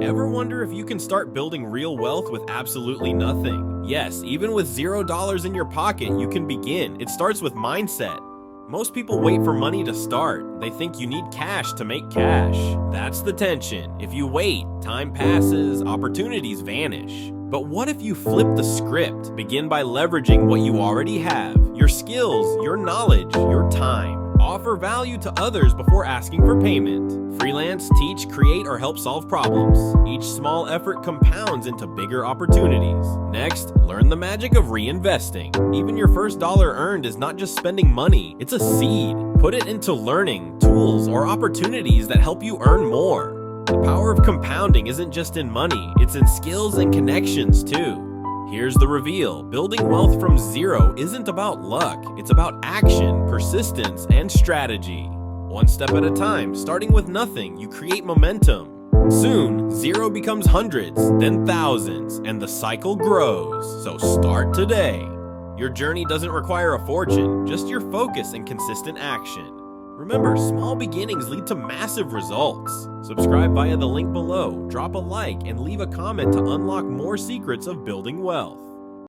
Ever wonder if you can start building real wealth with absolutely nothing? Yes, even with $0 in your pocket, you can begin. It starts with mindset. Most people wait for money to start. They think you need cash to make cash. That's the tension. If you wait, time passes, opportunities vanish. But what if you flip the script? Begin by leveraging what you already have, your skills, your knowledge, your time. Offer value to others before asking for payment. Freelance, teach, create, or help solve problems. Each small effort compounds into bigger opportunities. Next, learn the magic of reinvesting. Even your first dollar earned is not just spending money, it's a seed. Put it into learning, tools, or opportunities that help you earn more. The power of compounding isn't just in money, it's in skills and connections too. Here's the reveal. Building wealth from zero isn't about luck. It's about action, persistence, and strategy. One step at a time, starting with nothing, you create momentum. Soon, zero becomes hundreds, then thousands, and the cycle grows. So start today. Your journey doesn't require a fortune, just your focus and consistent action. Remember, small beginnings lead to massive results. Subscribe via the link below, drop a like, and leave a comment to unlock more secrets of building wealth.